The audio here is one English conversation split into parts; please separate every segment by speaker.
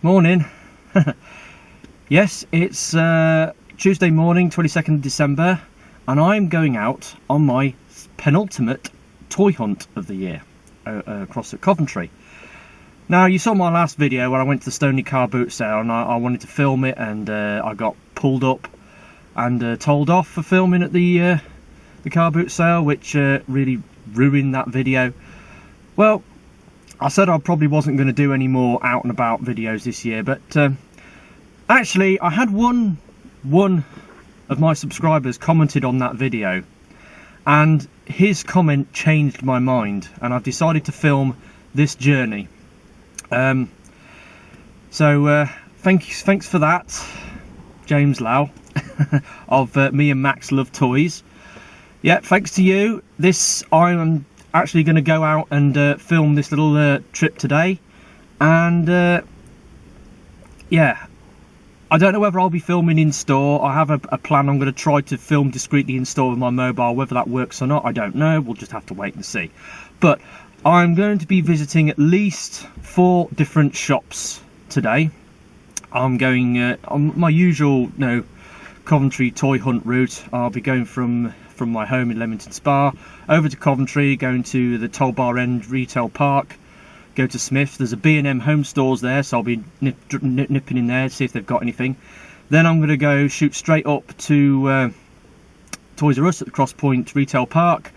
Speaker 1: Morning. Yes, it's Tuesday morning, 22nd December, and I'm going out on my penultimate toy hunt of the year across at Coventry. Now, you saw my last video where I went to the Stoneleigh Car Boot sale, and I wanted to film it, and I got pulled up and told off for filming at the car boot sale, which really ruined that video. Well, I said I probably wasn't going to do any more out and about videos this year, but actually I had one of my subscribers commented on that video, and his comment changed my mind, and I've decided to film this journey. So thanks for that, James Lai of Me and Max Love Toys. Yeah, thanks to you. I'm actually going to go out and film this little trip today, and yeah, I don't know whether I'll be filming in store. I have a plan. I'm going to try to film discreetly in store with my mobile. Whether that works or not, I don't know. We'll just have to wait and see. But I'm going to be visiting at least 4 different shops today. I'm going on my usual Coventry toy hunt route. I'll be going from my home in Leamington Spa over to Coventry, going to the Toll Bar End Retail Park, go to Smyths. There's a B&M home stores there, so I'll be nipping in there to see if they've got anything. Then I'm going to go shoot straight up to ToysRUs at the Cross Point Retail Park,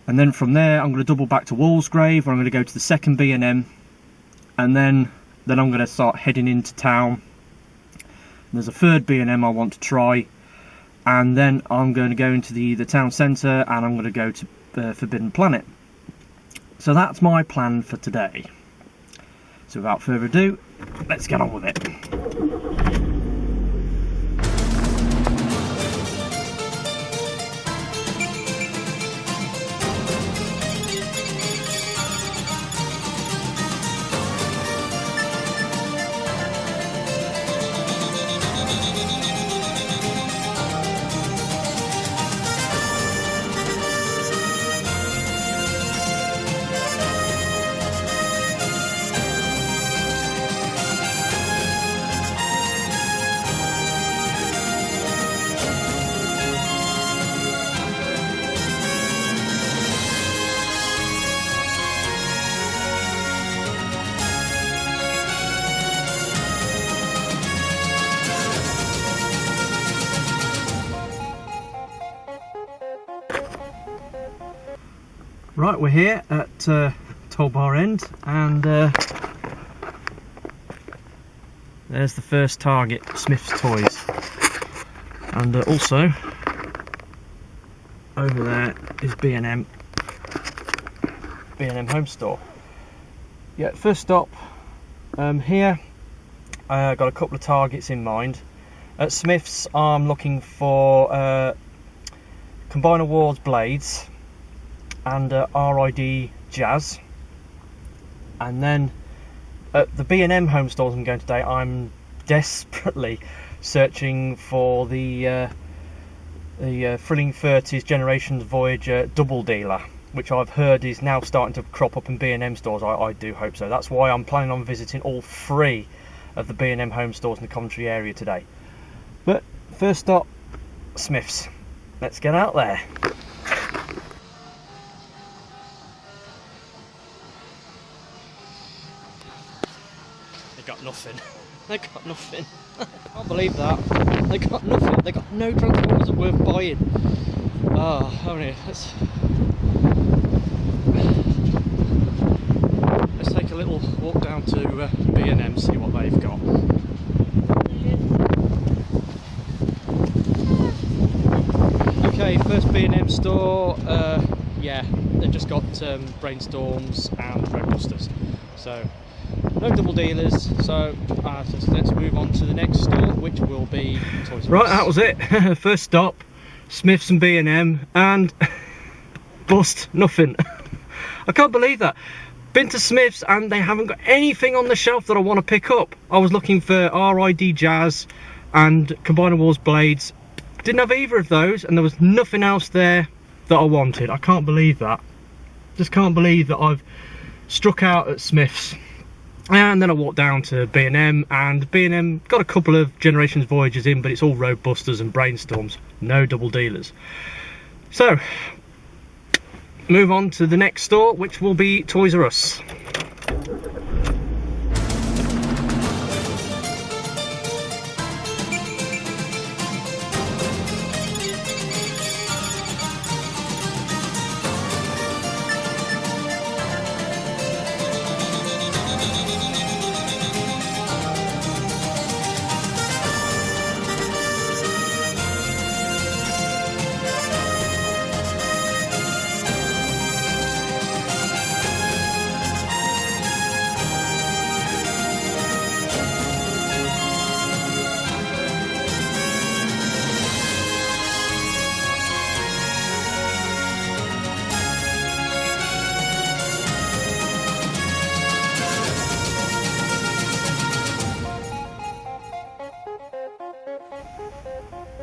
Speaker 1: and then from there I'm going to double back to Walsgrave, where I'm going to go to the second B&M, and then I'm going to start heading into town. There's a third B&M I want to try, and then I'm going to go into the town centre, and I'm going to go to Forbidden Planet. So that's my plan for today. So without further ado, let's get on with it. Right, we're here at Toll Bar End, and there's the first target, Smyths Toys, and also over there is B&M home store. Yeah, first stop here. Got a couple of targets in mind. At Smyths, I'm looking for Combine Awards blades and RID Jazz, and then at the B&M home stores I'm going today, I'm desperately searching for the Thrilling 30s Generations Voyager double dealer, which I've heard is now starting to crop up in B&M stores. I do hope so. That's why I'm planning on visiting all 3 of the B&M home stores in the Coventry area today. But first stop, Smyths. Let's get out there. Got nothing. They got nothing. I can't believe that. They got nothing. They got no Transformers that worth buying. Oh, let's take a little walk down to B&M, see what they've got. Okay, first B&M store. Yeah, they've just got Brainstorms and Roadbusters. So no double dealers, so let's move on to the next store, which will be ToysRUs. Right, that was it. First stop, Smyths and B&M, and bust, nothing. I can't believe that. Been to Smyths and they haven't got anything on the shelf that I want to pick up. I was looking for RID Jazz and Combine Awards blades. Didn't have either of those, and there was nothing else there that I wanted. I can't believe that. Just can't believe that I've struck out at Smyths And then I walked down to B&M, and B&M got a couple of Generations Voyagers in, but it's all Road Busters and Brainstorms, no double dealers. So, move on to the next store, which will be ToysRUs.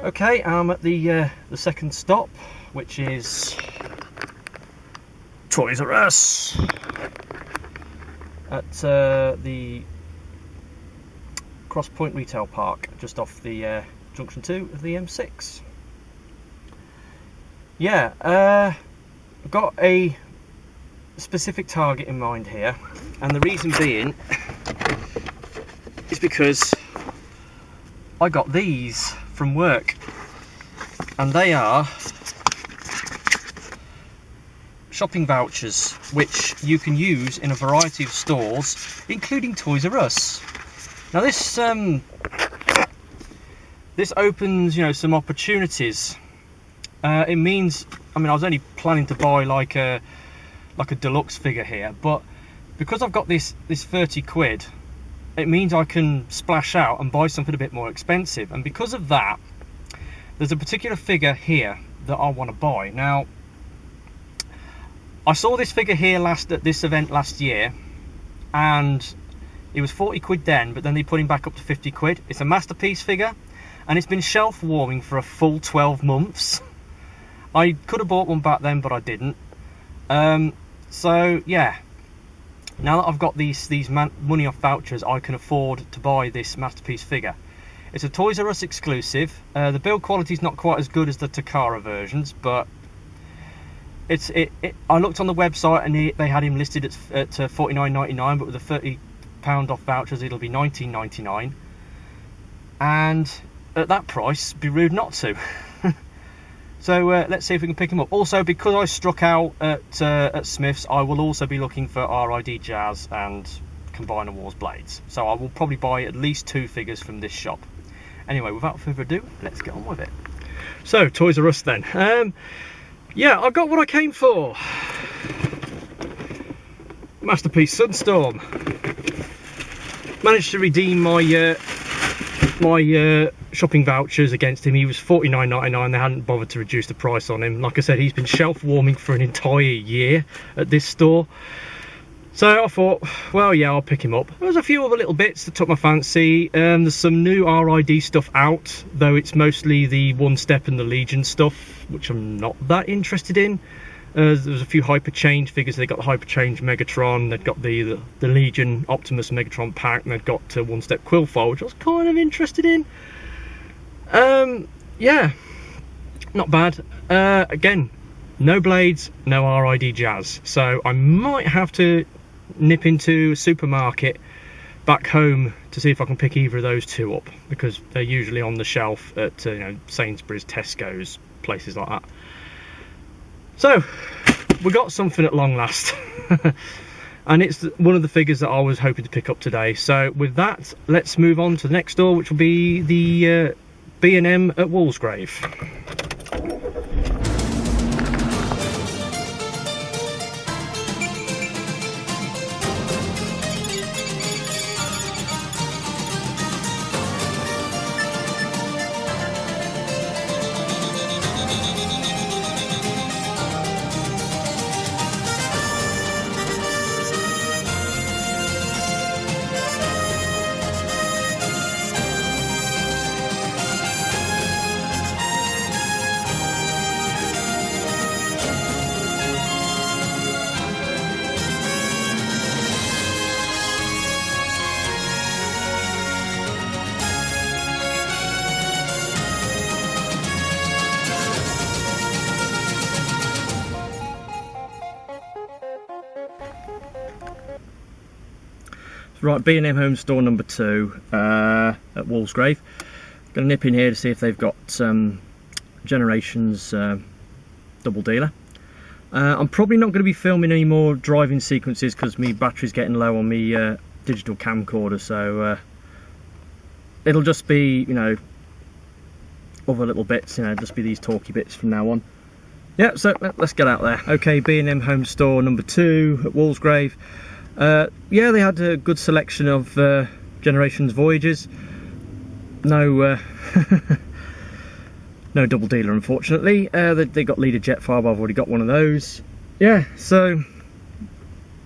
Speaker 1: Okay, I'm at the second stop, which is ToysRUs at the Cross Point Retail Park, just off the junction 2 of the M6. Yeah, I've got a specific target in mind here, and the reason being is because I got these from work, and they are shopping vouchers which you can use in a variety of stores, including ToysRUs. Now this opens, you know, some opportunities. It means, I mean, I was only planning to buy like a deluxe figure here, but because I've got this 30 quid, it means I can splash out and buy something a bit more expensive. And because of that, there's a particular figure here that I want to buy. Now, I saw this figure here at this event last year, and it was 40 quid then, but then they put him back up to 50 quid. It's a masterpiece figure, and it's been shelf warming for a full 12 months. I could have bought one back then, but I didn't. So yeah, now that I've got these money off vouchers, I can afford to buy this masterpiece figure. It's a ToysRUs exclusive. The build quality is not quite as good as the Takara versions, but I looked on the website and they had him listed at £49.99, but with the £30 off vouchers, it'll be £19.99. And at that price, it'd be rude not to. So let's see if we can pick him up. Also, because I struck out at Smyths, I will also be looking for RID Jazz and Combiner Wars blades. So I will probably buy at least 2 figures from this shop. Anyway, without further ado, let's get on with it. So, ToysRUs then. Yeah, I got what I came for. Masterpiece Sunstorm. Managed to redeem my shopping vouchers against him. He was £49.99. They hadn't bothered to reduce the price on him. Like I said, he's been shelf warming for an entire year at this store. So I thought, well, yeah, I'll pick him up. There's a few other little bits that took my fancy. There's some new RID stuff out, though it's mostly the One Step and the Legion stuff, which I'm not that interested in. There's a few Hyperchange figures. They got the Hyperchange Megatron, they've got the Legion Optimus Megatron pack, and they've got One Step Quillfoil, which I was kind of interested in. Yeah, not bad. Again, no blades, no RID Jazz, so I might have to nip into a supermarket back home to see if I can pick either of those 2 up, because they're usually on the shelf at you know, Sainsbury's, Tesco's, places like that. So we got something at long last. And it's one of the figures that I was hoping to pick up today. So with that, let's move on to the next store, which will be the B&M at Walsgrave. Right, B&M Home Store number 2 at Walsgrave. Gonna nip in here to see if they've got Generations double dealer. I'm probably not going to be filming any more driving sequences because my battery's getting low on my digital camcorder, so it'll just be, you know, other little bits, you know, just be these talky bits from now on. Yeah, so let's get out there. Okay, B&M Home Store number 2 at Walsgrave. Yeah, they had a good selection of Generations Voyages. No no double dealer, unfortunately. They got leader Jetfire, but I've already got one of those. Yeah, so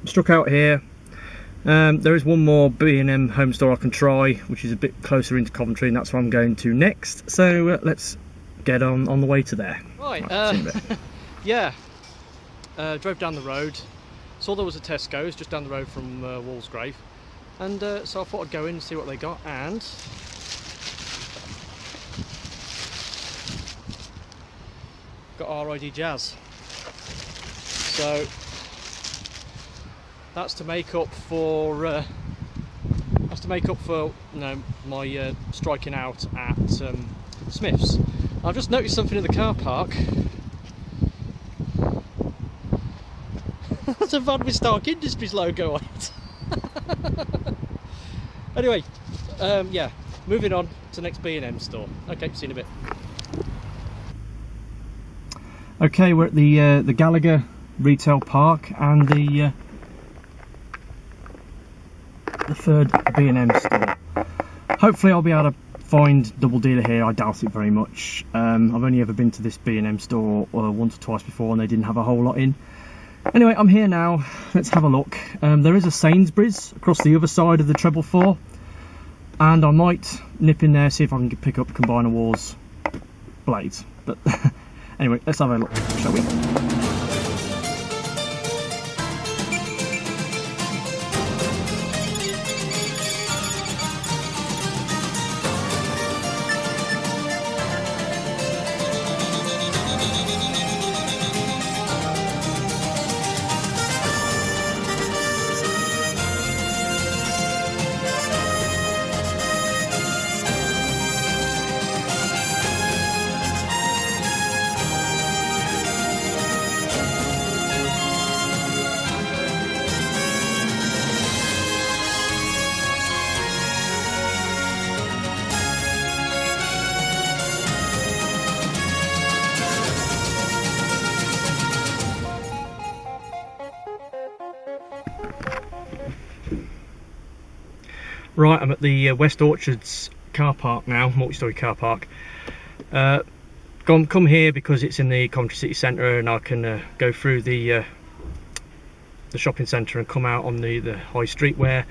Speaker 1: struck out here. There is one more B&M Home Store I can try, which is a bit closer into Coventry, and that's where I'm going to next. So let's get on the way to there.
Speaker 2: Right, yeah, drove down the road, saw there was a Tesco's just down the road from Walsgrave, and so I thought I'd go in and see what they got, and got RID Jazz. So that's to make up for you know, my striking out at Smyths. I've just noticed something in the car park. That's a van with Stark Industries logo on it. Anyway, yeah, moving on to the next B&M store. Okay, see you in a bit.
Speaker 1: Okay, we're at the Gallagher retail park and the third B&M store. Hopefully I'll be able to find double dealer here. I doubt it very much. I've only ever been to this B&M store once or twice before, and they didn't have a whole lot in. Anyway, I'm here now. Let's have a look. There is a Sainsbury's across the other side of the treble 4, and I might nip in there, see if I can pick up Combiner Wars blades. But anyway, let's have a look, shall we? Right, I'm at the West Orchards car park now, multi-storey car park. Come here because it's in the Coventry city centre, and I can go through the shopping centre and come out on the high street where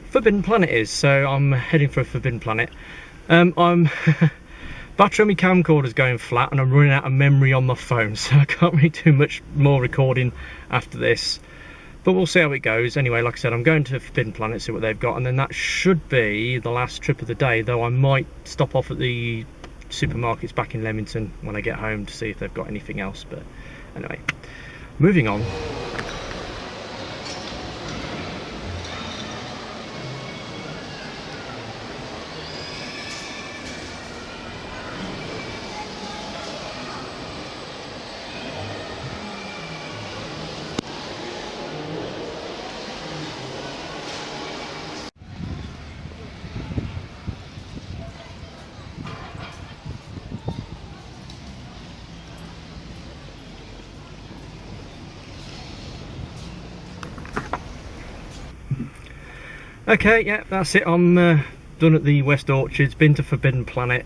Speaker 1: Forbidden Planet is. So I'm heading for Forbidden Planet. Battery on my camcorder's going flat, and I'm running out of memory on my phone, so I can't really do much more recording after this. But we'll see how it goes. Anyway, like I said, I'm going to Forbidden Planet, see what they've got, and then that should be the last trip of the day, though I might stop off at the supermarkets back in Leamington when I get home to see if they've got anything else. But anyway, moving on. Okay, yeah, that's it. I'm done at the West Orchards, been to Forbidden Planet.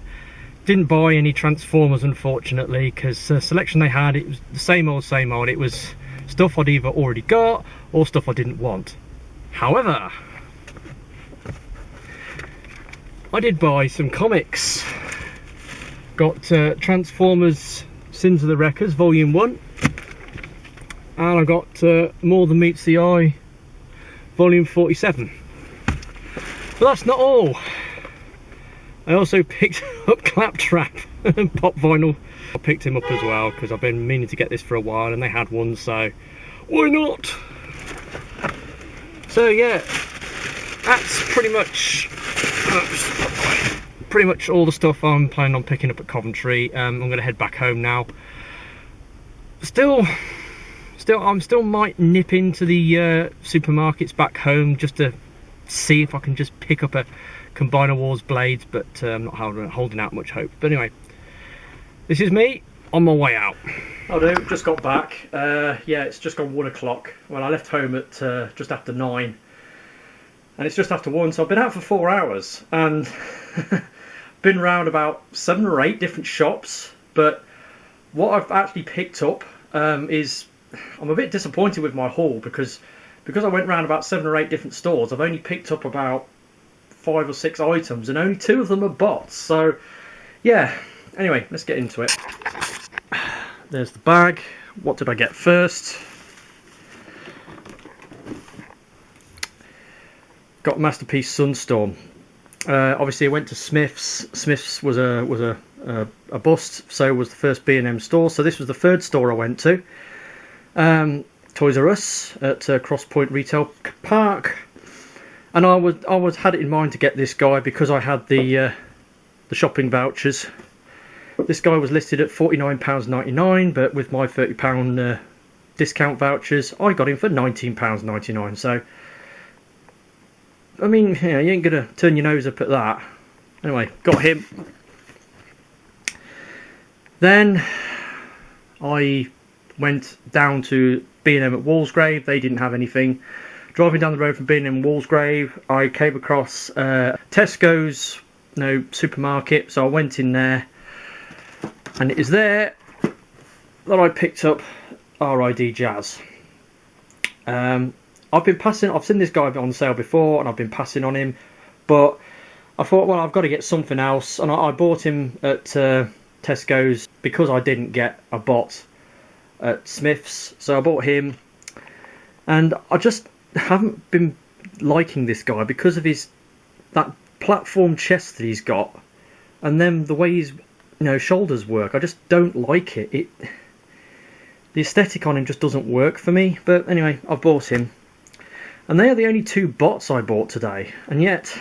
Speaker 1: Didn't buy any Transformers, unfortunately, because the selection they had, it was the same old, same old. It was stuff I'd either already got or stuff I didn't want. However, I did buy some comics. Got Transformers Sins of the Wreckers, Volume 1. And I got More Than Meets the Eye, Volume 47. But that's not all. I also picked up Claptrap and Pop Vinyl. I picked him up as well because I've been meaning to get this for a while, and they had one, so why not? So yeah, that's pretty much all the stuff I'm planning on picking up at Coventry. I'm going to head back home now. I'm still might nip into the supermarkets back home just to see if I can just pick up a Combiner Wars blades, but I'm not holding out much hope. But anyway, this is me on my way out. I do, just got back. Yeah, it's just gone 1 o'clock. Well, I left home at just after 9, and it's just after 1, so I've been out for 4 hours and been around about 7 or 8 different shops. But what I've actually picked up is, I'm a bit disappointed with my haul because I went around about 7 or 8 different stores. I've only picked up about 5 or 6 items, and only 2 of them are bots. So yeah, anyway, let's get into it. There's the bag. What did I get first? Got Masterpiece Sunstorm. Obviously I went to Smyths. Smyths was a bust, so was the first B&M store. So this was the 3rd store I went to. ToysRUs at Cross Point Retail Park, and I had it in mind to get this guy because I had the shopping vouchers. This guy was listed at £49.99, but with my £30 discount vouchers, I got him for £19.99. So, I mean, yeah, you ain't gonna turn your nose up at that. Anyway, got him. Then I went down to B&M at Walsgrave. They didn't have anything. Driving down the road from B&M Walsgrave, I came across Tesco's supermarket, so I went in there, and it is there that I picked up RID Jazz. I've seen this guy on sale before, and I've been passing on him, but I thought, well, I've got to get something else, and I bought him at Tesco's because I didn't get a bot at Smyths, so I bought him, and I just haven't been liking this guy because of that platform chest that he's got, and then the way his shoulders work. I just don't like it. The aesthetic on him just doesn't work for me. But anyway, I've bought him, and they are the only 2 bots I bought today, and yet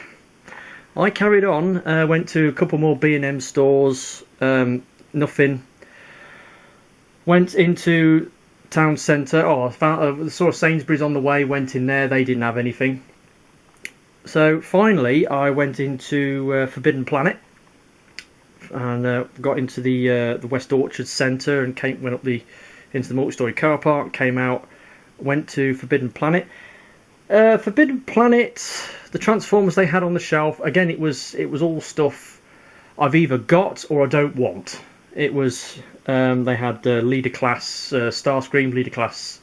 Speaker 1: I carried on, went to a couple more B&M stores, nothing. Went into town centre. I saw Sainsbury's on the way, went in there, they didn't have anything. So finally I went into Forbidden Planet, and got into the West Orchard Centre, and went up into the multi-storey car park, came out, went to Forbidden Planet. Forbidden Planet, the Transformers they had on the shelf, again it was all stuff I've either got or I don't want. It was they had Leader Class Starscream, Leader Class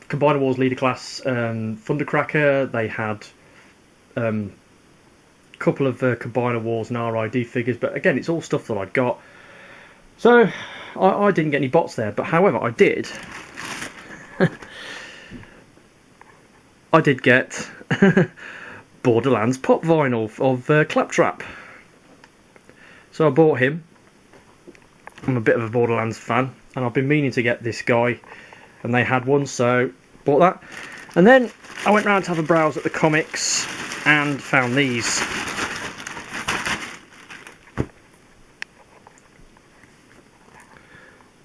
Speaker 1: Combiner Wars, Leader Class Thundercracker. They had a couple of Combiner Wars and RID figures, but again it's all stuff that I'd got. So I didn't get any bots there, but however I did I did get Borderlands pop vinyl of Claptrap. So I bought him. I'm a bit of a Borderlands fan, and I've been meaning to get this guy, and they had one, so bought that. And then I went round to have a browse at the comics and found these.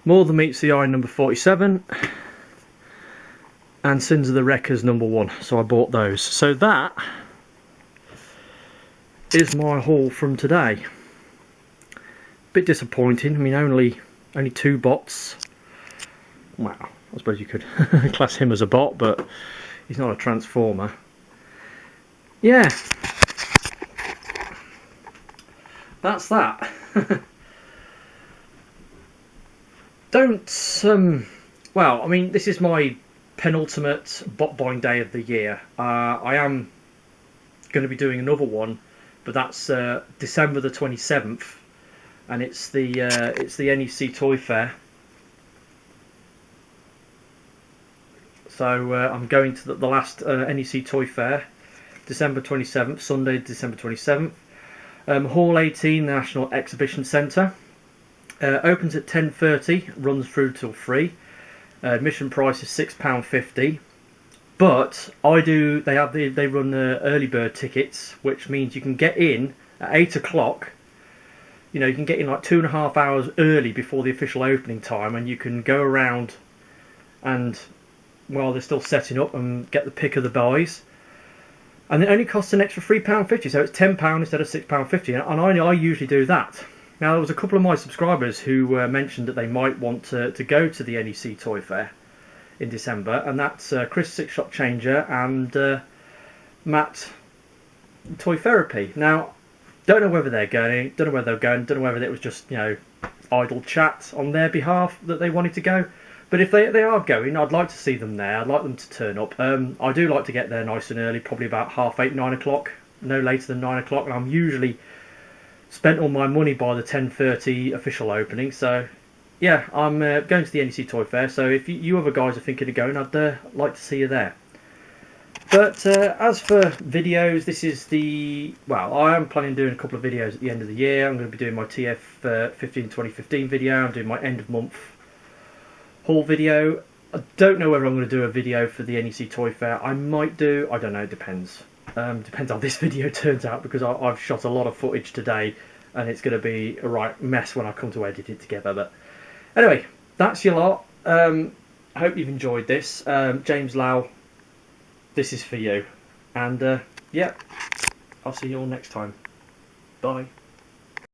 Speaker 1: More Than Meets the Eye number 47, and Sins of the Wreckers number 1. So I bought those. So that is my haul from today. Bit disappointing. I mean, only 2 bots. Wow, I suppose you could class him as a bot, but he's not a Transformer. Yeah, that's that. Well, I mean, this is my penultimate bot buying day of the year. I am going to be doing another one, but that's December the 27th. And it's the NEC Toy Fair. So I'm going to the last NEC Toy Fair, December 27th, Sunday, December 27th. Hall 18, National Exhibition Centre. Opens at 10:30, runs through till 3. Admission price is £6.50. But they run early bird tickets, which means you can get in at 8 o'clock. You know, you can get in like 2.5 hours early before the official opening time, and you can go around and while they're still setting up and get the pick of the buys. And it only costs an extra £3.50, so it's £10 instead of £6.50, and I usually do that. Now, there was a couple of my subscribers who mentioned that they might want to go to the NEC Toy Fair in December, and that's Chris Six Shop Changer and Matt Toy Therapy. Now, don't know whether they're going, don't know where they're going, don't know whether it was just, you know, idle chat on their behalf that they wanted to go. But if they are going, I'd like to see them there. I'd like them to turn up. I do like to get there nice and early, probably about 8:30, 9 o'clock, no later than 9 o'clock. And I'm usually spent all my money by the 10:30 official opening. So, yeah, I'm going to the NEC Toy Fair. So if you other guys are thinking of going, I'd like to see you there. But as for videos, this is I am planning on doing a couple of videos at the end of the year. I'm going to be doing my TF 2015 video. I'm doing my end of month haul video. I don't know whether I'm going to do a video for the NEC Toy Fair. I might do, I don't know, it depends. Depends how this video turns out, because I've shot a lot of footage today and it's going to be a right mess when I come to edit it together. But anyway, that's your lot. I hope you've enjoyed this. James Lai, this is for you. And yeah, I'll see you all next time. Bye.